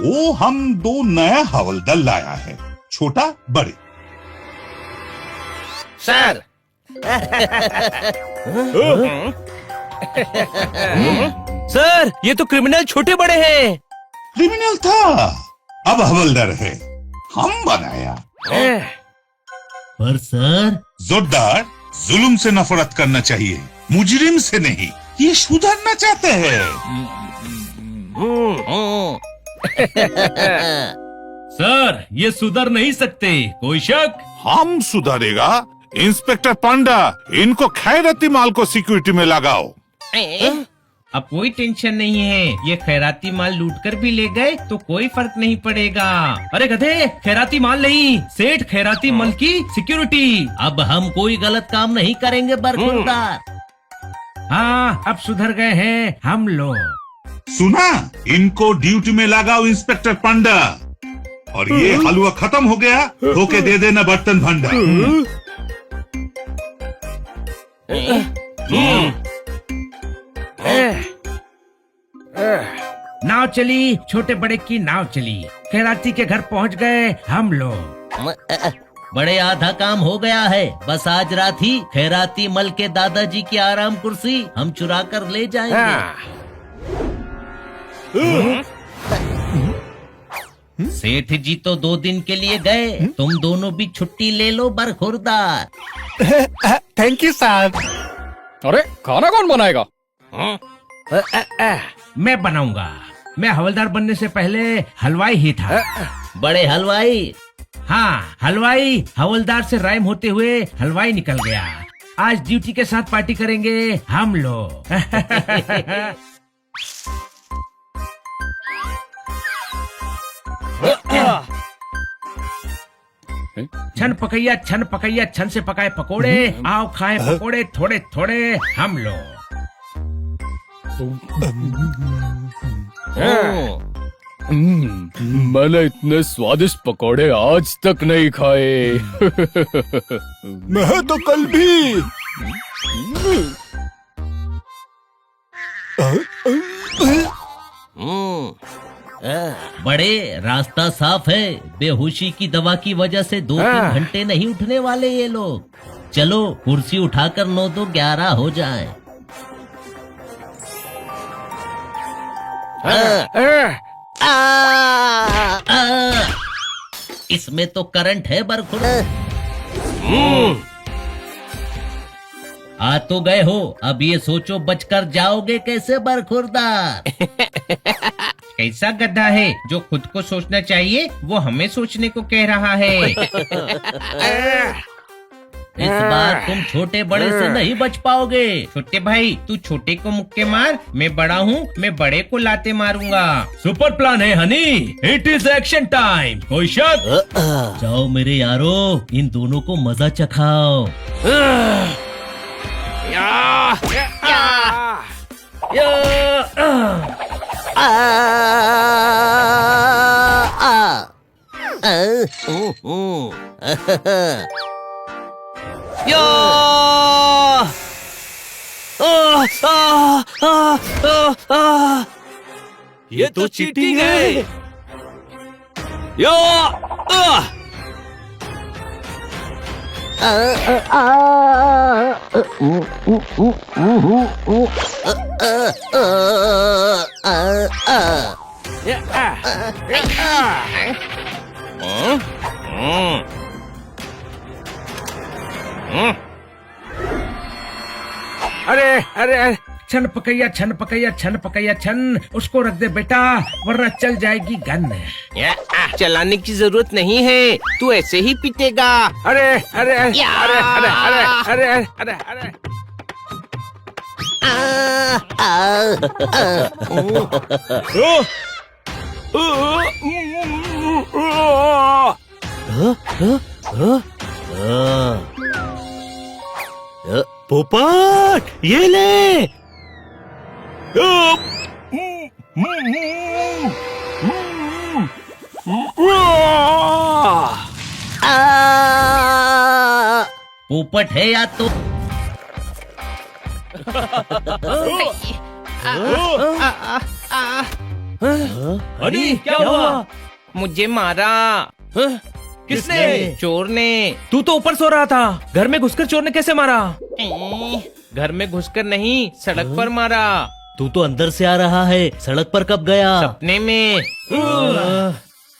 वो हम दो नया हवलदार लाया है, छोटा बड़े। सर। सर, ये तो क्रिमिनल छोटे बड़े हैं। क्रिमिनल था, अब हवलदार है, हम बनाया। पर सर, जोरदार, जुल्म से नफरत करना चाहिए, मुजरिम से नहीं। ये सुधरना चाहते हैं। सर ये सुधर नहीं सकते, कोई शक? हम सुधरेगा। इंस्पेक्टर पांडा, इनको खैरती माल को सिक्योरिटी में लगाओ। अब कोई टेंशन नहीं है, ये खैराती माल लूट कर भी ले गए तो कोई फर्क नहीं पड़ेगा। अरे गधे, खैराती माल नहीं, सेठ खैराती मल की सिक्योरिटी। अब हम कोई गलत काम नहीं करेंगे बरखुरदार। हाँ, अब सुधर गए हैं हम लोग। सुना, इनको ड्यूटी में लगाओ इंस्पेक्टर पांडा। और ये हलवा खत्म हो गया, धोके दे देना बर्तन भंडा। नाव चली, छोटे बड़े की नाव चली, खैराती के घर पहुंच गए हम लोग। बड़े आधा काम हो गया है, बस आज रात ही खैराती मल के दादाजी की आराम कुर्सी हम चुरा कर ले जाएंगे। सेठ जी तो 2 दिन के लिए गए, तुम दोनों भी छुट्टी ले लो बरखुरदार। Thank you sir. अरे खाना कौन बनाएगा? मैं बनाऊंगा। मैं हवलदार बनने से पहले हलवाई ही था। बड़े हलवाई? हाँ, हलवाई हवलदार से राइम होते हुए हलवाई निकल गया। आज ड्यूटी के साथ पार्टी करेंगे हम लोग। छन पकैया छन से पकाए पकोड़े, आओ खाए पकोड़े थोड़े थोड़े हम लोग। मैंने इतने स्वादिष्ट पकोड़े आज तक नहीं खाए। मैं तो कल भी। बड़े, रास्ता साफ है, बेहोशी की दवा की वजह से 2-3 घंटे नहीं उठने वाले ये लोग। चलो कुर्सी उठाकर 9 तो 11 हो जाए। इसमें तो करंट है बरखुर। आ तो गए हो, अब ये सोचो बचकर जाओगे कैसे बरखुरदार। कैसा गधा है जो खुद को सोचना चाहिए वो हमें सोचने को कह रहा है। इस बार तुम छोटे बड़े से नहीं बच पाओगे। छोटे भाई, तू छोटे को मुक्के मार, मैं बड़ा हूँ, मैं बड़े को लाते मारूंगा। सुपर प्लान है Honey, it is action time, कोई शक? जाओ मेरे यारो, इन दोनों को मजा चखाओ। ये तो चीटिंग है। अरे अरे, छन पकैया छन, उसको रख दे बेटा, वरना चल जाएगी गन। चलाने की जरूरत नहीं है, तू ऐसे ही पीटेगा। अरे अरे अरे अरे अरे अरे अरे अरे पोपट, ये ले। पोपट है या तो हनी क्या हुआ? मुझे मारा। हाँ? किसने? चोर ने। तू तो ऊपर सो रहा था, घर में घुसकर चोर ने कैसे मारा? घर में घुसकर नहीं, सड़क पर मारा। तू तो अंदर से आ रहा है, सड़क पर कब गया? सपने में।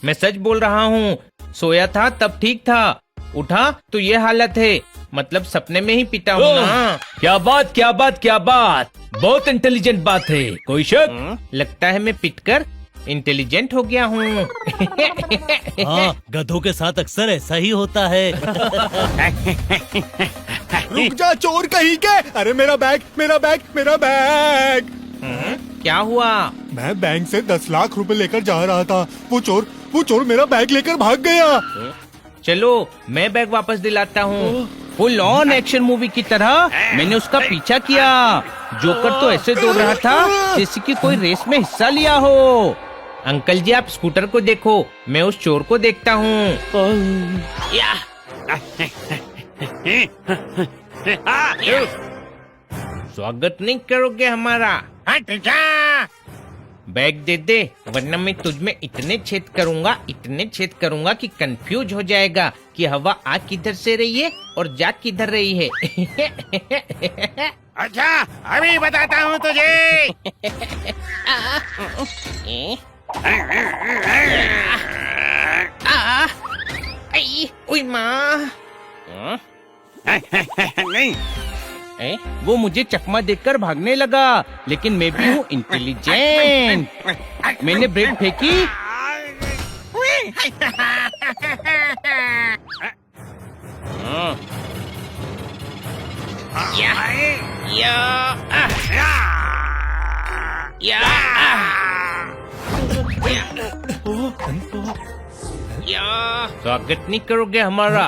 मैं सच बोल रहा हूँ, सोया था तब ठीक था, उठा तो ये हालत है, मतलब सपने में ही पिटा हूँ ना। क्या बात क्या बात क्या बात, बहुत इंटेलिजेंट बात है, कोई शक? लगता है मैं पिटकर इंटेलिजेंट हो गया हूँ। हाँ, गधों के साथ अक्सर ऐसा ही होता है। रुक जा चोर कहीं के। अरे मेरा बैग मेरा बैग मेरा बैग। क्या हुआ? मैं बैंक से 10 लाख रुपए लेकर जा रहा था, वो चोर मेरा बैग लेकर भाग गया। चलो मैं बैग वापस दिलाता हूँ। फुल ऑन एक्शन मूवी की तरह मैंने उसका पीछा किया। जोकर तो ऐसे दौड़ रहा था जैसे कि कोई रेस में हिस्सा लिया हो। अंकल जी आप स्कूटर को देखो, मैं उस चोर को देखता हूँ। स्वागत नहीं करोगे हमारा? बैग दे दे, वरना मैं तुझ में इतने छेद करूंगा कि कंफ्यूज हो जाएगा कि हवा आ किधर से रही है और जा किधर रही है। अच्छा अभी बताता हूँ तुझे। ओए माँ। नहीं वो मुझे चकमा देकर भागने लगा, लेकिन मैं भी हूँ इंटेलिजेंट। मैंने ब्रेड फेंकी। स्वागत नहीं करोगे हमारा?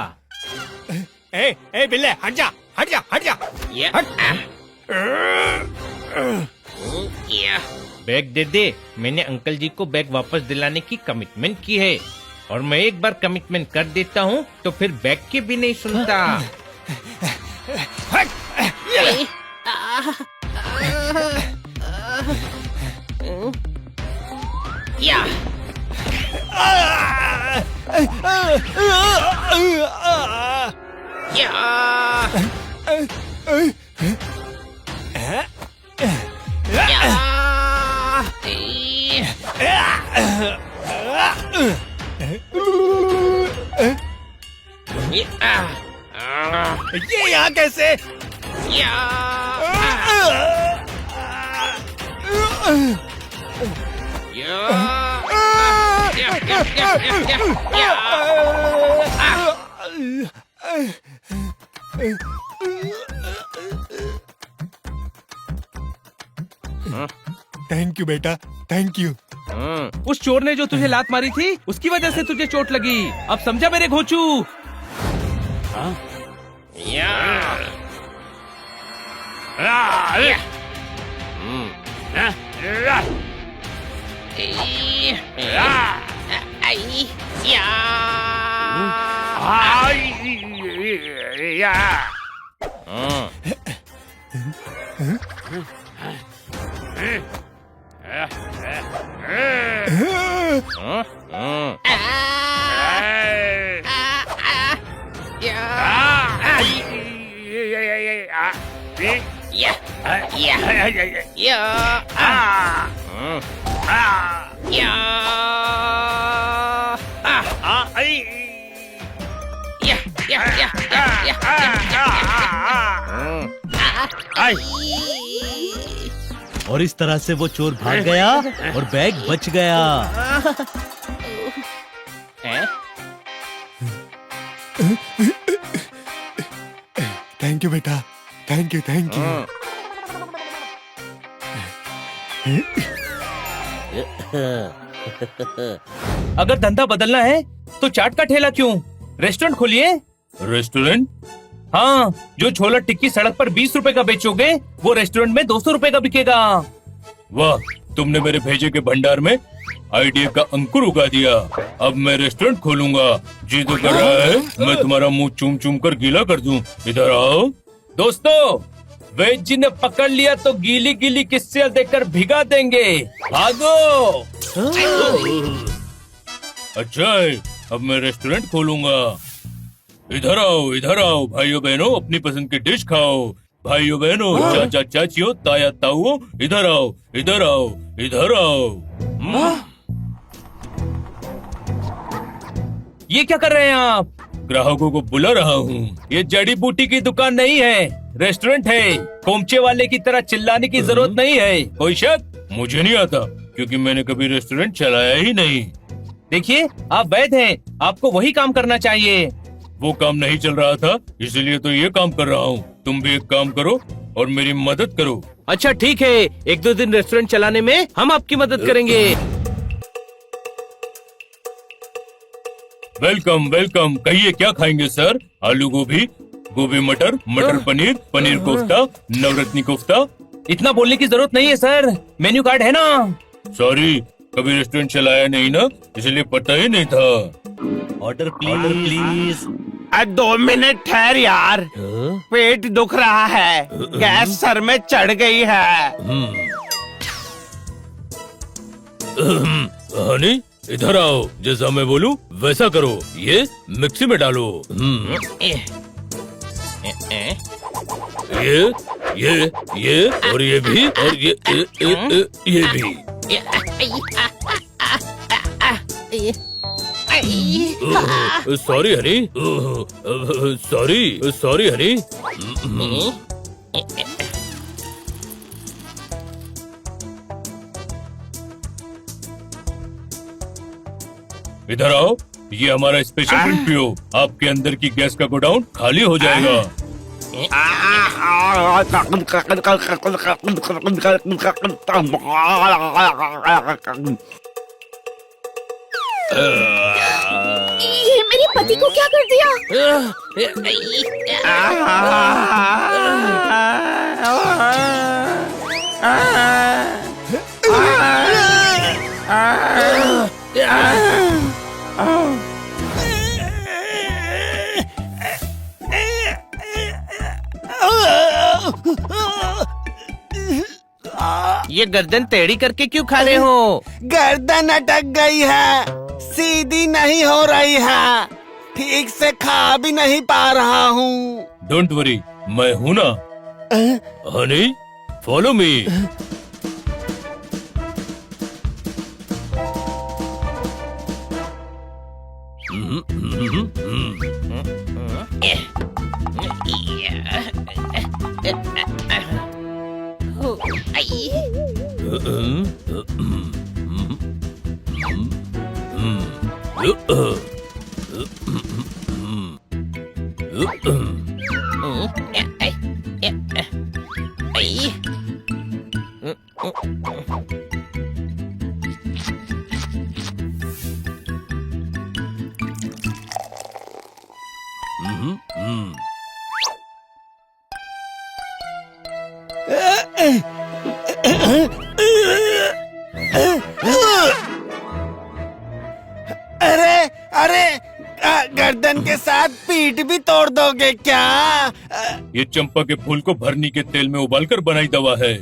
ए बिल्ले हट जा हट जा हट जा। बैग दे दे, मैंने अंकल जी को बैग वापस दिलाने की कमिटमेंट की है, और मैं एक बार कमिटमेंट कर देता हूँ तो फिर बैग की भी नहीं सुनता। ये यहाँ कैसे? थैंक यू बेटा, थैंक यू। उस चोर ने जो तुझे लात मारी थी, उसकी वजह से तुझे चोट लगी। अब समझा मेरे घोचू? और इस तरह से वो चोर भाग गया और बैग बच गया। थैंक यू बेटा, थैंक यू थैंक यू। अगर धंधा बदलना है तो चाट का ठेला क्यों, रेस्टोरेंट खोलिए। रेस्टोरेंट? हाँ, जो छोला टिक्की सड़क पर 20 रुपए का बेचोगे, वो रेस्टोरेंट में 200 रुपए का बिकेगा। वाह, तुमने मेरे भेजे के भंडार में आइडिया का अंकुर उगा दिया। अब मैं रेस्टोरेंट खोलूंगा। जी तो कर रहा है मैं तुम्हारा मुंह चूम चूम कर गीला कर दूं। इधर आओ दोस्तों, वेद जी ने पकड़ लिया तो गीली गीली किस्से देकर भिगा देंगे। भागो। अच्छा है, अब मैं रेस्टोरेंट खोलूंगा। इधर आओ भाइयों बहनों, अपनी पसंद की डिश खाओ। भाइयों बहनों, चाचा चाचियों, ताया ताऊओ, इधर आओ, इधर आओ, इधर आओ। ये क्या कर रहे हैं आप? ग्राहकों को बुला रहा हूँ। ये जड़ी बूटी की दुकान नहीं है, रेस्टोरेंट है। कोमचे वाले की तरह चिल्लाने की जरूरत नहीं है। कोई शक? मुझे नहीं आता, क्योंकि मैंने कभी रेस्टोरेंट चलाया ही नहीं। देखिए, आप वैद्य हैं, आपको वही काम करना चाहिए। वो काम नहीं चल रहा था, इसीलिए तो ये काम कर रहा हूँ। तुम भी एक काम करो और मेरी मदद करो। अच्छा ठीक है, 1-2 दिन रेस्टोरेंट चलाने में हम आपकी मदद करेंगे। Welcome welcome. कहिए क्या खाएंगे सर? आलू गोभी, गोभी मटर, मटर पनीर, पनीर कोफ्ता, नवरत्नी कोफ्ता। इतना बोलने की जरूरत नहीं है सर, मेन्यू कार्ड है ना। सॉरी, कभी रेस्टोरेंट चलाया नहीं ना, इसलिए पता ही नहीं था। Order please. 2 मिनट ठहर यार, पेट दुख रहा है, गैस सर में चढ़ गई है। हनी, इधर आओ। जैसा मैं बोलूं वैसा करो। ये मिक्सी में डालो। ये और ये भी, और ये भी। Sorry Honey, sorry Honey. इधर आओ, ये हमारा स्पेशल ड्रिंक पियो। आपके अंदर की गैस का गोडाउन खाली हो जाएगा। ये मेरे पति को क्या कर दिया? ये गर्दन टेढ़ी करके क्यों खा रहे हो? गर्दन अटक गई है, सीधी नहीं हो रही है, ठीक से खा भी नहीं पा रहा हूँ। डोंट वरी, मैं हूँ ना। Honey, follow me. अरे अरे, गर्दन के साथ पीठ भी तोड़ दोगे क्या? ये चंपा के फूल को भरनी के तेल में उबालकर बनाई दवा है।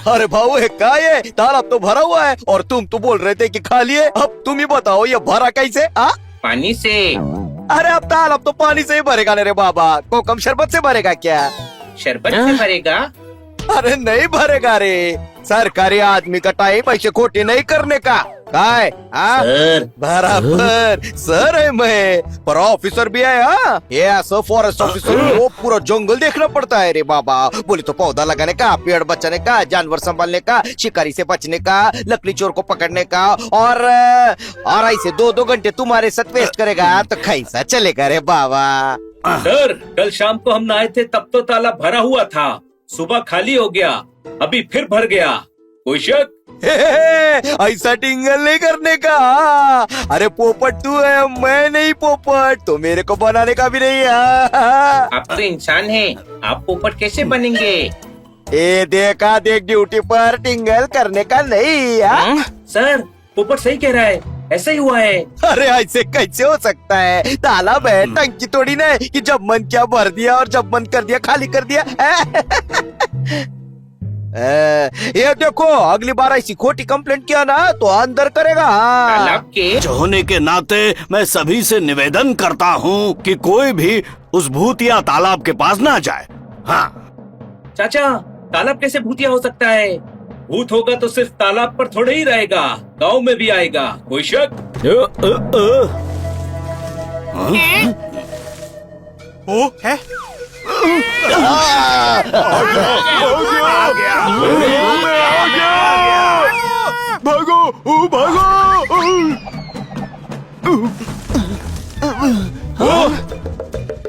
अरे भाऊ, है क्या ये? तालाब तो भरा हुआ है और तुम तो बोल रहे थे कि खाली है। अब तुम ही बताओ, ये भरा कैसे? पानी से। अरे अब तालाब तो पानी से ही भरेगा रे बाबा, कोकम शरबत से भरेगा क्या? शरबत से भरेगा? अरे नहीं भरेगा रे, सरकारी आदमी का टाइम ऐसे खोटी नहीं करने का। काय? सर। बराबर सर है मैं, पर ऑफिसर भी है। ये ऐसा फॉरेस्ट ऑफिसर को पूरा जंगल देखना पड़ता है रे बाबा। बोले तो पौधा लगाने का, पेड़ बचाने का, जानवर संभालने का, शिकारी से बचने का, लकड़ी चोर को पकड़ने का, और ऐसे 2-2 घंटे तुम्हारे साथ वेस्ट करेगा तो कैसा चलेगा रे बाबा? सर, कल शाम को हम नहाए थे तब तो तालाब भरा हुआ था, सुबह खाली हो गया, अभी फिर भर गया। कोई शक? ऐसा टिंगल नहीं करने का। अरे पोपट तू है, मैं नहीं पोपट, तो मेरे को बनाने का भी नहीं है। आप तो इंसान हैं, आप पोपट कैसे बनेंगे? ए देखा देख, ड्यूटी पर टिंगल करने का नहीं है। सर पोपट सही कह रहा है, ऐसा ही हुआ है। अरे ऐसे कैसे हो सकता है? तालाब है, टंकी थोड़ी ना है कि जब मन क्या भर दिया और जब मन कर दिया खाली कर दिया। ये देखो, अगली बार ऐसी खोटी कंप्लेंट किया ना तो अंदर करेगा। तालाब के होने के नाते मैं सभी से निवेदन करता हूँ कि कोई भी उस भूतिया तालाब के पास ना जाए। हाँ चाचा, तालाब कैसे भूतिया हो सकता है? भूत होगा तो सिर्फ तालाब पर थोड़े ही रहेगा, गांव में भी आएगा, कोई शक? ओ है भागो, ओ भागो।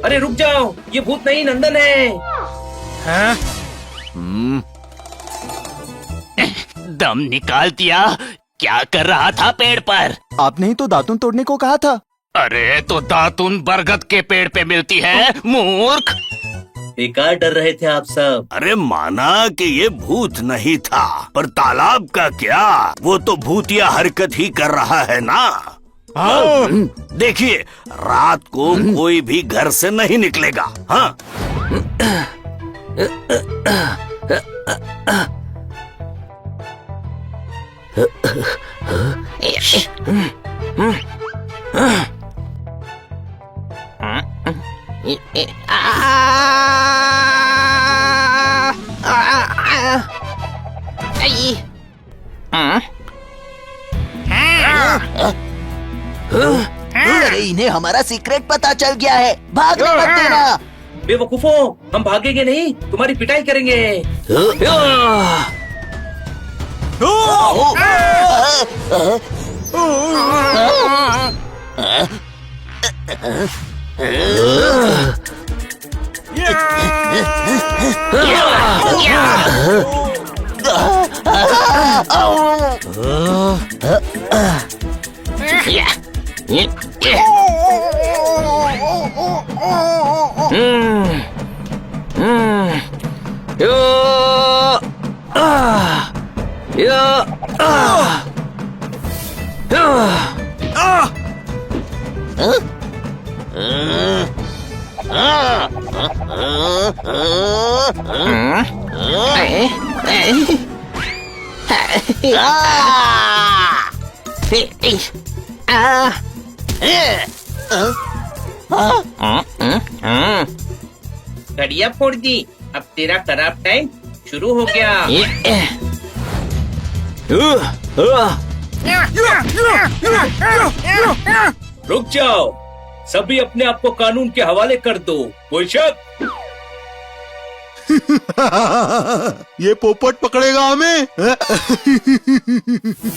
अरे रुक जाओ, ये भूत नहीं नंदन है। दम निकाल दिया। क्या कर रहा था पेड़ पर? आपने ही तो दातुन तोड़ने को कहा था। अरे तो दातुन बरगद के पेड़ पे मिलती है, मूर्ख। बेकार डर रहे थे आप सब। अरे माना कि ये भूत नहीं था, पर तालाब का क्या, वो तो भूतिया हरकत ही कर रहा है ना। देखिए, रात को कोई भी घर से नहीं निकलेगा। हाँ अरे इन्हें हमारा सीक्रेट पता चल गया है, भागने मत देना। बेवकूफों, हम भागेंगे नहीं, तुम्हारी पिटाई करेंगे। घड़िया फोड़ दी, अब तेरा खराब टाइम शुरू हो गया। रुक जाओ, सभी अपने आप को कानून के हवाले कर दो, कोई शक? ये पोपट पकड़ेगा हमें।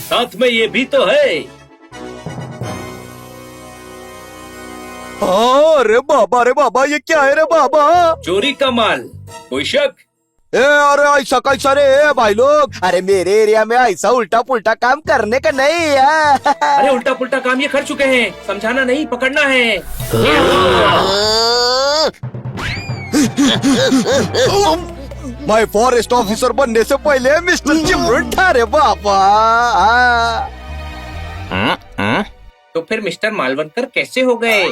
साथ में ये भी तो है। अरे बाबा, ये क्या है रे बाबा? चोरी का माल, कोई शक? अरे ऐसा कैसा रे भाई लोग? अरे मेरे एरिया में ऐसा उल्टा पुल्टा काम करने का नहीं है। अरे उल्टा पुल्टा काम ये कर चुके हैं, समझाना नहीं, पकड़ना है। मैं फॉरेस्ट ऑफिसर बनने से पहले मिस्टर चिमरुन था रे बाबा। तो फिर मिस्टर मालवनकर कैसे हो गए?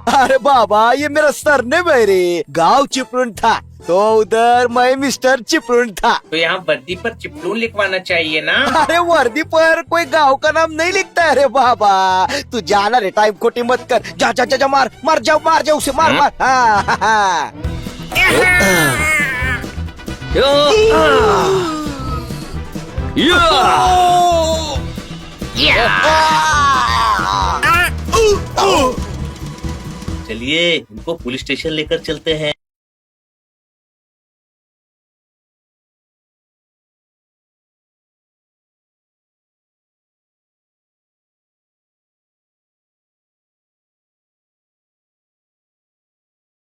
अरे बाबा, ये मेरा सरनेम है रे। गाँव चिपळूण था तो उधर मैं मिस्टर चिपळूण था। तो यहाँ वर्दी पर चिपलून लिखवाना चाहिए ना। अरे वर्दी पर कोई गांव का नाम नहीं लिखता है रे बाबा। तू जाना रे, टाइम खोटी मत कर। जा जा जा, जा मार जाओ उसे, मार। चलिए इनको पुलिस स्टेशन लेकर चलते हैं।